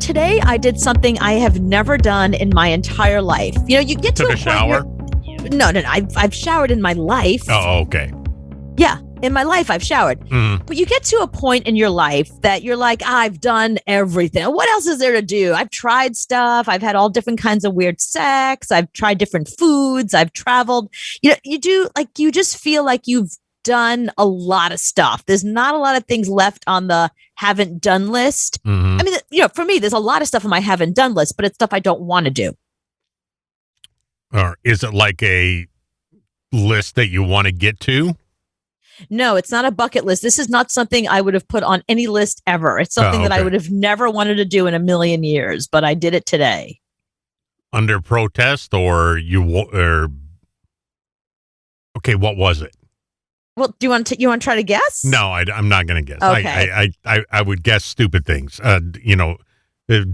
Today I did something I have never done in my entire life. You know, you get Took to a shower? No. I've showered in my life. Oh, okay. Yeah, in my life I've showered. But you get to a point in your life that you're like, I've done everything. What else is there to do? I've tried stuff. I've had all different kinds of weird sex. I've tried different foods. I've traveled. You know, you just feel like you've done a lot of stuff. There's not a lot of things left on the haven't done list. Mhm. I mean, you know, for me, there's a lot of stuff on my haven't done list, but it's stuff I don't want to do. Or is it like a list that you want to get to? No, it's not a bucket list. This is not something I would have put on any list ever. It's something that I okay. would have never wanted to do in a million years, but I did it today. Under protest, or okay, what was it? Well, do you want to try to guess? No, I'm not going to guess. Okay. I would guess stupid things.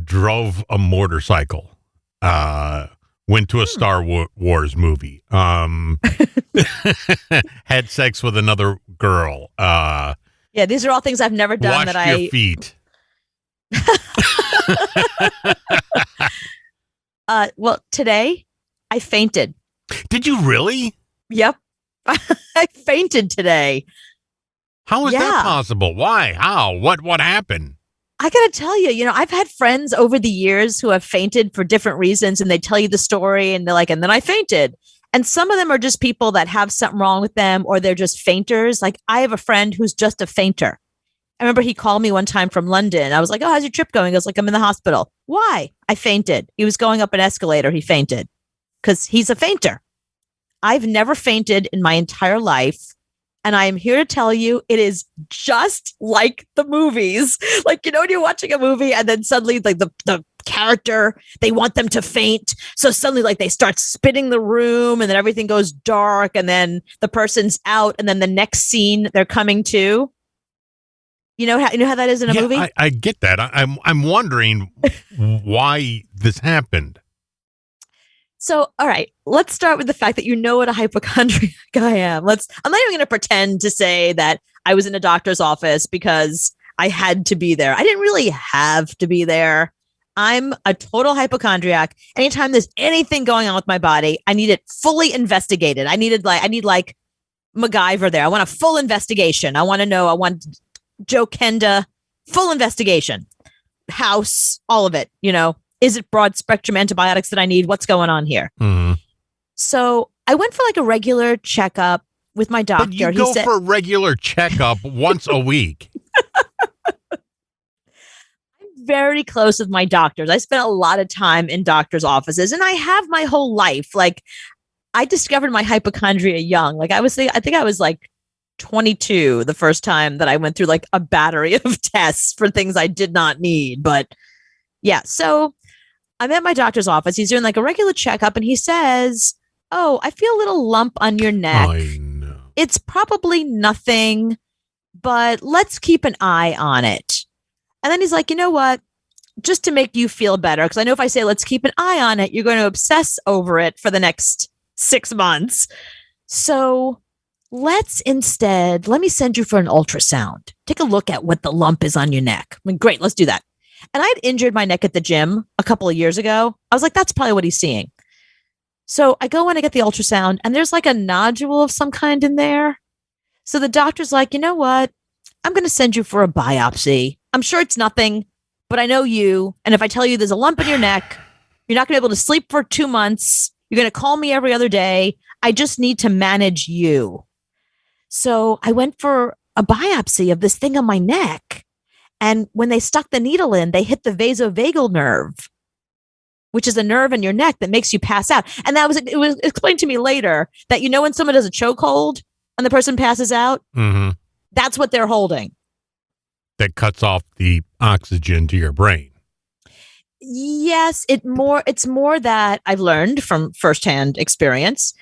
Drove a motorcycle. Went to a Star Wars movie. Had sex with another girl. Yeah, these are all things I've never done washed that your feet. Well, today I fainted. Did you really? Yep. I fainted today. How is that possible? Why? How? What happened? I got to tell you, you know, I've had friends over the years who have fainted for different reasons, and they tell you the story and they're like, and then I fainted. And some of them are just people that have something wrong with them, or they're just fainters. Like I have a friend who's just a fainter. I remember he called me one time from London. I was like, oh, how's your trip going? He goes like, I'm in the hospital. Why? I fainted. He was going up an escalator. He fainted because he's a fainter. I've never fainted in my entire life. And I am here to tell you, it is just like the movies. Like, you know, when you're watching a movie and then suddenly like the character, they want them to faint. So suddenly like they start spinning the room and then everything goes dark and then the person's out and then the next scene they're coming to. You know how that is in a movie? I get that. I'm wondering why this happened. So, all right, let's start with the fact that you know what a hypochondriac I am. I'm not even going to pretend to say that I was in a doctor's office because I had to be there. I didn't really have to be there. I'm a total hypochondriac. Anytime there's anything going on with my body, I need it fully investigated. I need like MacGyver there. I want a full investigation. I want Joe Kenda, full investigation. House, all of it, you know. Is it broad spectrum antibiotics that I need? What's going on here? Mm-hmm. So I went for like a regular checkup with my doctor. But you go for a regular checkup once a week. I'm very close with my doctors. I spent a lot of time in doctors' offices, and I have my whole life. Like I discovered my hypochondria young. Like I think I was like 22 the first time that I went through like a battery of tests for things I did not need. But yeah, so I'm at my doctor's office. He's doing like a regular checkup and he says, oh, I feel a little lump on your neck. I know. It's probably nothing, but let's keep an eye on it. And then he's like, you know what? Just to make you feel better, because I know if I say let's keep an eye on it, you're going to obsess over it for the next 6 months. So let me send you for an ultrasound. Take a look at what the lump is on your neck. I mean, great, let's do that. And I'd injured my neck at the gym a couple of years ago. I was like, that's probably what he's seeing. So I go in and get the ultrasound and there's like a nodule of some kind in there. So the doctor's like, you know what? I'm going to send you for a biopsy. I'm sure it's nothing, but I know you. And if I tell you there's a lump in your neck, you're not going to be able to sleep for 2 months. You're going to call me every other day. I just need to manage you. So I went for a biopsy of this thing on my neck. And when they stuck the needle in, they hit the vasovagal nerve, which is a nerve in your neck that makes you pass out. And it was explained to me later that, you know, when someone does a chokehold and the person passes out, mm-hmm. That's what they're holding. That cuts off the oxygen to your brain. Yes, it's more that I've learned from firsthand experience.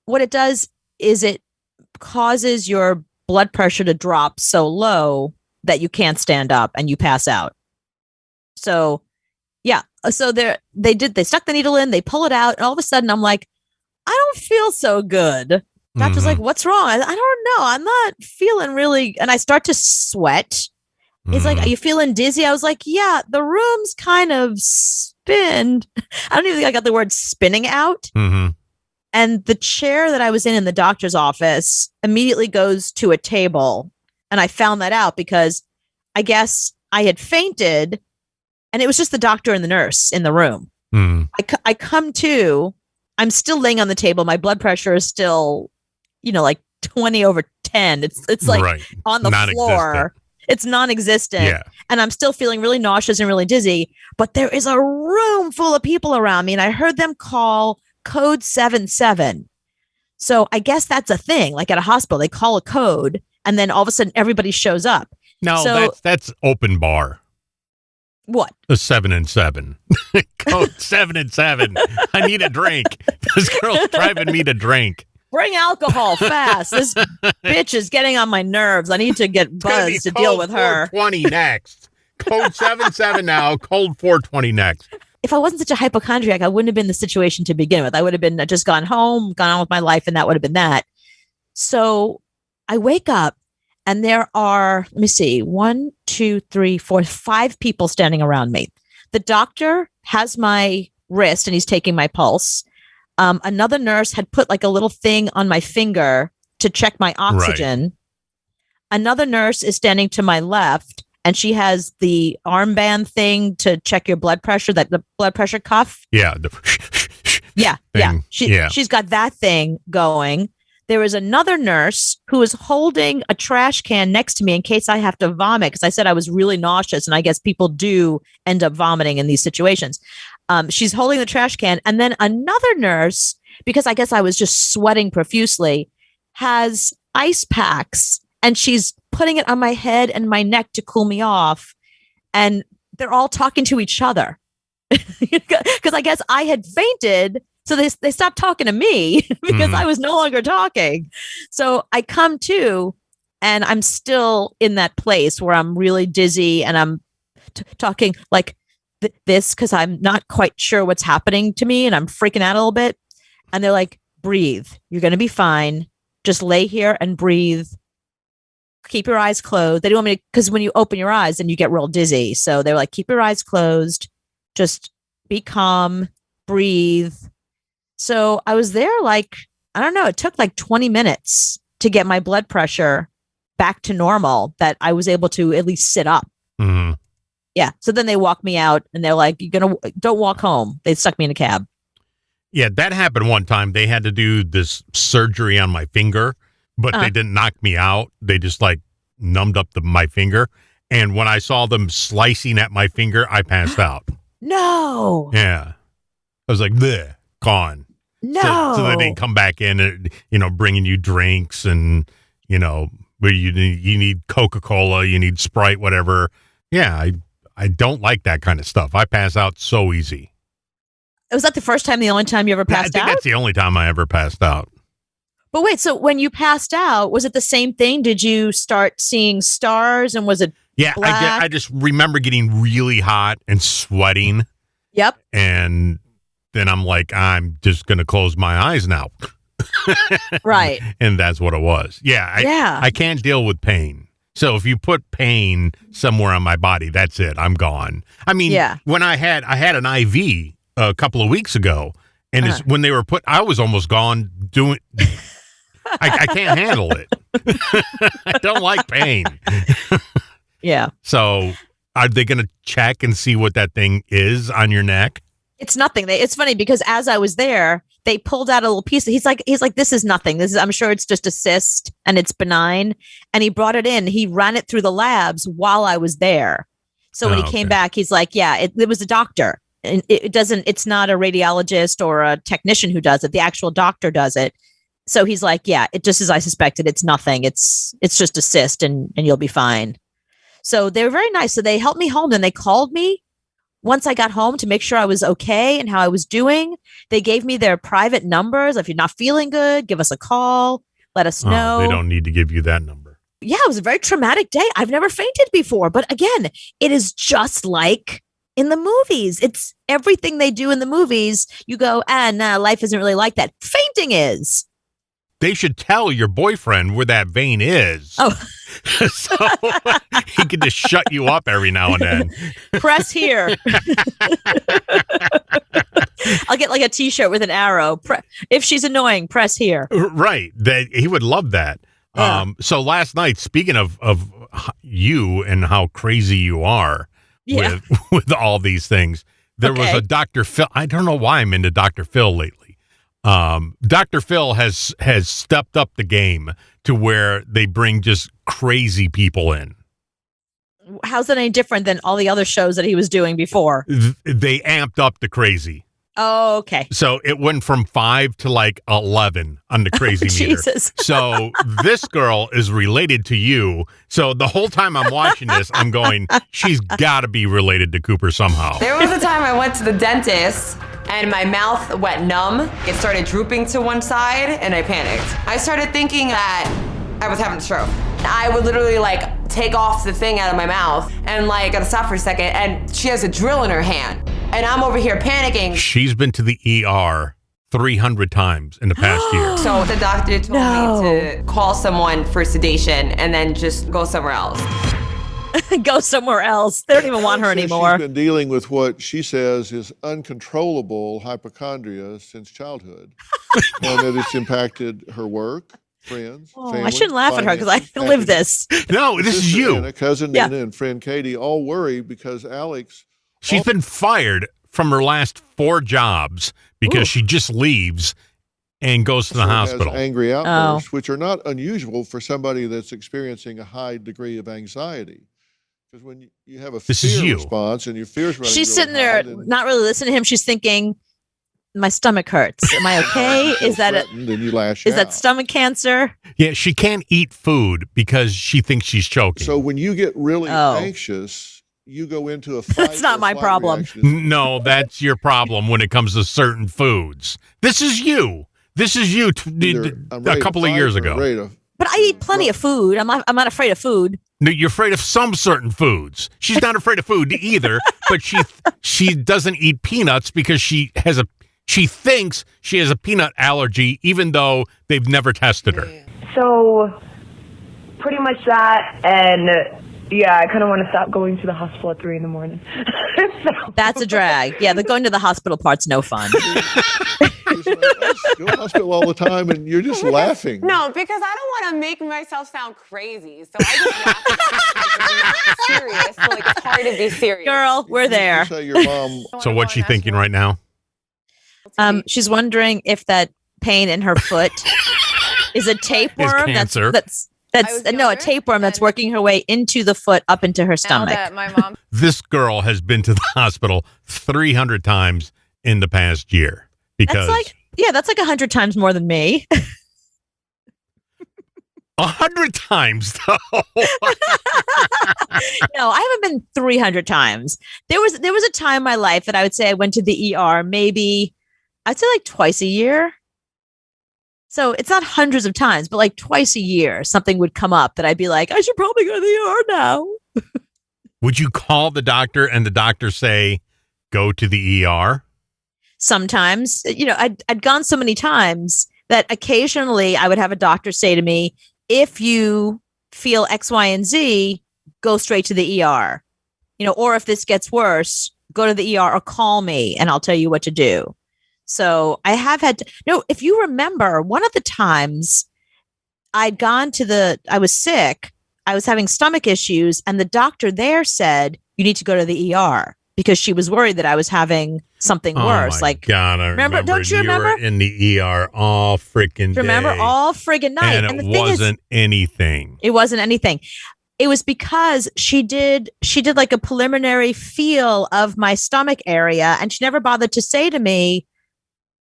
What it does is it causes your blood pressure to drop so low that you can't stand up and you pass out. So, yeah. So they stuck the needle in, they pull it out, and all of a sudden I'm like, I don't feel so good. Doctor's like, what's wrong? I don't know. I'm not feeling really, and I start to sweat He's like, are you feeling dizzy? I was like, yeah, the room's kind of spin. I don't even think I got the word spinning out. Mm-hmm. And the chair that I was in the doctor's office immediately goes to a table. And I found that out because I guess I had fainted and it was just the doctor and the nurse in the room. Mm. I come to, I'm still laying on the table. My blood pressure is still, like 20 over 10. It's like on the floor. It's non-existent. Yeah. And I'm still feeling really nauseous and really dizzy. But there is a room full of people around me. And I heard them call code 77. So I guess that's a thing. Like at a hospital, they call a code and then all of a sudden everybody shows up. No, so, that's open bar. What? The 7 and 7. Code 7 and 7. I need a drink. This girl's driving me to drink. Bring alcohol fast. This bitch is getting on my nerves. I need to get buzzed to deal with her. 420 next. Code 77 now. Code 420 next. If I wasn't such a hypochondriac, I wouldn't have been in the situation to begin with. I would have been just gone home, gone on with my life, and that would have been that. So I wake up and there are, let me see, 1, 2, 3, 4, 5 people standing around me. The doctor has my wrist and he's taking my pulse. Another nurse had put like a little thing on my finger to check my oxygen. Right. Another nurse is standing to my left and she has the armband thing to check your blood pressure, the blood pressure cuff. Yeah. She's got that thing going. There is another nurse who is holding a trash can next to me in case I have to vomit, because I said I was really nauseous, and I guess people do end up vomiting in these situations. She's holding the trash can, and then another nurse, because I guess I was just sweating profusely, has ice packs, and she's putting it on my head and my neck to cool me off, and they're all talking to each other. Because I guess I had fainted. So they stopped talking to me because I was no longer talking. So I come to and I'm still in that place where I'm really dizzy and I'm talking like this because I'm not quite sure what's happening to me and I'm freaking out a little bit. And they're like, breathe. You're going to be fine. Just lay here and breathe. Keep your eyes closed. They don't want me to, because when you open your eyes, then you get real dizzy. So they're like, keep your eyes closed. Just be calm. Breathe. So I was there like, I don't know, it took like 20 minutes to get my blood pressure back to normal, that I was able to at least sit up. Mm-hmm. Yeah. So then they walked me out and they're like, don't walk home. They stuck me in a cab. Yeah, that happened one time. They had to do this surgery on my finger, but they didn't knock me out. They just like numbed up my finger. And when I saw them slicing at my finger, I passed out. No. Yeah. I was like, bleh, gone. No. So then they come back in and, bringing you drinks and, where you need Coca-Cola, you need Sprite, whatever. Yeah, I don't like that kind of stuff. I pass out so easy. Was that the first time, the only time you ever passed out? I think that's the only time I ever passed out. But wait, so when you passed out, was it the same thing? Did you start seeing stars and was it black? I just remember getting really hot and sweating. Yep. And then I'm like, I'm just going to close my eyes now. Right. And that's what it was. I can't deal with pain. So if you put pain somewhere on my body, that's it. I'm gone. I mean, when I had an IV a couple of weeks ago, and when they were I was almost gone doing, I can't handle it. I don't like pain. Yeah. So are they going to check and see what that thing is on your neck? It's nothing. It's funny because as I was there, they pulled out a little piece. He's like, this is nothing. I'm sure it's just a cyst and it's benign. And he brought it in. He ran it through the labs while I was there. So when he came back, he's like, yeah, it was a doctor. And it's not a radiologist or a technician who does it. The actual doctor does it. So he's like, yeah, it just as I suspected. It's nothing. It's just a cyst and you'll be fine. So they were very nice. So they helped me home and they called me once I got home to make sure I was okay and how I was doing. They gave me their private numbers. If you're not feeling good, give us a call. Let us know. They don't need to give you that number. Yeah, it was a very traumatic day. I've never fainted before. But again, it is just like in the movies. It's everything they do in the movies. You go, nah, life isn't really like that. Fainting is. They should tell your boyfriend where that vein is. Oh. So he could just shut you up every now and then. Press here. I'll get like a T-shirt with an arrow. If she's annoying, press here. Right. He would love that. Yeah. So last night, speaking of you and how crazy you are with all these things, there was a Dr. Phil. I don't know why I'm into Dr. Phil lately. Dr. Phil has stepped up the game to where they bring just crazy people in. How's that any different than all the other shows that he was doing before? They amped up the crazy. Oh, okay. So it went from 5 to like 11 on the crazy meter. Jesus. So this girl is related to you. So the whole time I'm watching this, I'm going, she's got to be related to Cooper somehow. There was a time I went to the dentist and my mouth went numb. It started drooping to one side and I panicked. I started thinking that I was having a stroke. I would literally like take off the thing out of my mouth and like gotta stop for a second, and she has a drill in her hand and I'm over here panicking. She's been to the ER 300 times in the past year. So the doctor told me to call someone for sedation and then just go somewhere else. Go somewhere else. They don't even want her anymore. She's been dealing with what she says is uncontrollable hypochondria since childhood, and that it's impacted her work, friends, family, I shouldn't laugh at her because I live this. No, this is you. Anna, cousin Nina, and friend Katie all worry because Alex. She's been fired from her last 4 jobs because she just leaves and goes to the hospital. Has angry outbursts, which are not unusual for somebody that's experiencing a high degree of anxiety. Because when you have a fear response and your fear's running, she's sitting there not really listening to him. She's thinking, my stomach hurts. Am I okay? Is that stomach cancer? Yeah, she can't eat food because she thinks she's choking. So when you get really anxious, you go into a fight. That's not my problem. No, that's your problem when it comes to certain foods. This is you. This is you a couple of years ago. But I eat plenty of food. I'm not afraid of food. No, you're afraid of some certain foods. She's not afraid of food either, but she doesn't eat peanuts because she thinks she has a peanut allergy, even though they've never tested her. So, pretty much that, and yeah, I kind of want to stop going to the hospital at 3 a.m. That's a drag. Yeah, the going to the hospital part's no fun. I go to the hospital all the time, and you're just laughing. No, because I don't want to make myself sound crazy. So I just laugh. I'm not serious. So like it's hard to be serious. Girl, we're there. Your mom. So what's she thinking right now? She's wondering if that pain in her foot is a tapeworm. That's a tapeworm that's working her way into the foot up into her stomach. My mom. This girl has been to the hospital 300 times in the past year. Because that's like 100 times more than me. 100 times, though. No, I haven't been 300 times. There was a time in my life that I would say I went to the ER maybe, I'd say like twice a year. So it's not hundreds of times, but like twice a year, something would come up that I'd be like, I should probably go to the ER now. Would you call the doctor and the doctor say, go to the ER? Sometimes, I'd gone so many times that occasionally I would have a doctor say to me, if you feel X, Y, and Z, go straight to the ER, or if this gets worse, go to the ER or call me and I'll tell you what to do. So I have had if you remember, one of the times I was sick, I was having stomach issues, and the doctor there said, you need to go to the ER. Because she was worried that I was having something worse. My God, I remember. Don't you remember? You were in the ER all freaking day. Remember all friggin' night. And it wasn't anything. It wasn't anything. It was because she did like a preliminary feel of my stomach area, and she never bothered to say to me,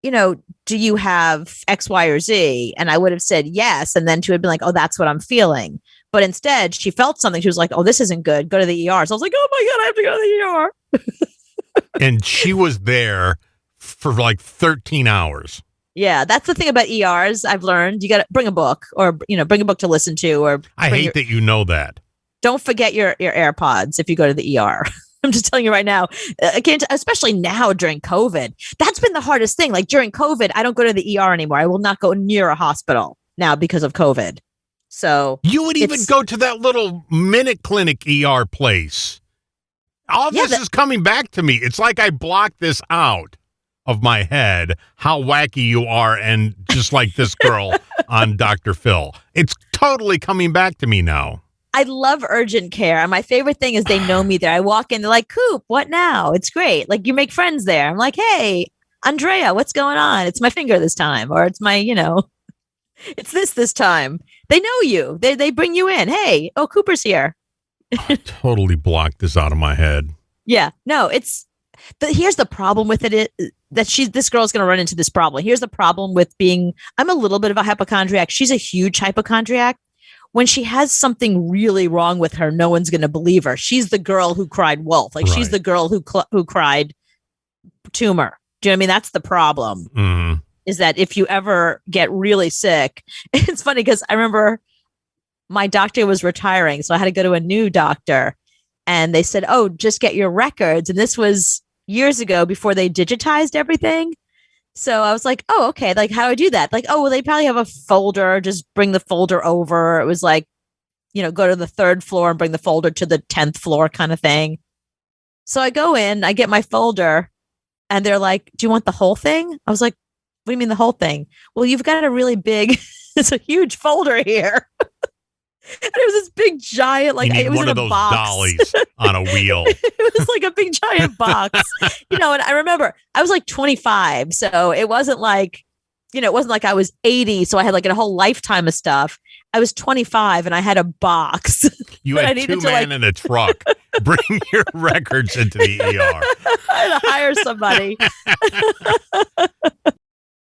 do you have X, Y, or Z? And I would have said yes. And then she would be like, oh, that's what I'm feeling. But instead, she felt something. She was like, oh, this isn't good. Go to the ER. So I was like, oh, my God, I have to go to the ER. And she was there for like 13 hours. Yeah, that's the thing about ERs I've learned. You got to bring a book or, bring a book to listen to. Or I hate that you know that. Don't forget your AirPods if you go to the ER. I'm just telling you right now, especially now during COVID. That's been the hardest thing. Like during COVID, I don't go to the ER anymore. I will not go near a hospital now because of COVID. So you would even go to that little Minute Clinic ER place. All this is coming back to me. It's like I blocked this out of my head, how wacky you are, and just like this girl on Dr. Phil. It's totally coming back to me now. I love urgent care. And my favorite thing is they know me there. I walk in, they're like, Coop, what now? It's great. Like, you make friends there. I'm like, hey, Andrea, what's going on? It's my finger this time. Or it's my, it's this time. They know you. They bring you in. Hey, Cooper's here. I totally blocked this out of my head. Yeah. No, here's the problem with it. This girl's going to run into this problem. Here's the problem with I'm a little bit of a hypochondriac. She's a huge hypochondriac. When she has something really wrong with her, no one's going to believe her. She's the girl who cried wolf. Like, she's the girl who cried tumor. Do you know what I mean? That's the problem. Mm-hmm. Is that if you ever get really sick, it's funny because I remember my doctor was retiring. So I had to go to a new doctor and they said, oh, just get your records. And this was years ago before they digitized everything. So I was like, oh, okay. Like, how do I do that? Like, oh, well, they probably have a folder. Just bring the folder over. It was like, go to the 3rd floor and bring the folder to the 10th floor kind of thing. So I go in, I get my folder and they're like, do you want the whole thing? I was like, what do you mean the whole thing? Well, you've got a really big, it's a huge folder here. And it was this big giant, like, it was one in of a those box. dollies on a wheel. It was like a big giant box, and I remember I was like 25. So it wasn't like, it wasn't like I was 80. So I had like a whole lifetime of stuff. I was 25 and I had a box. You had 2 men in a truck. Bring your records into the ER. I had to hire somebody.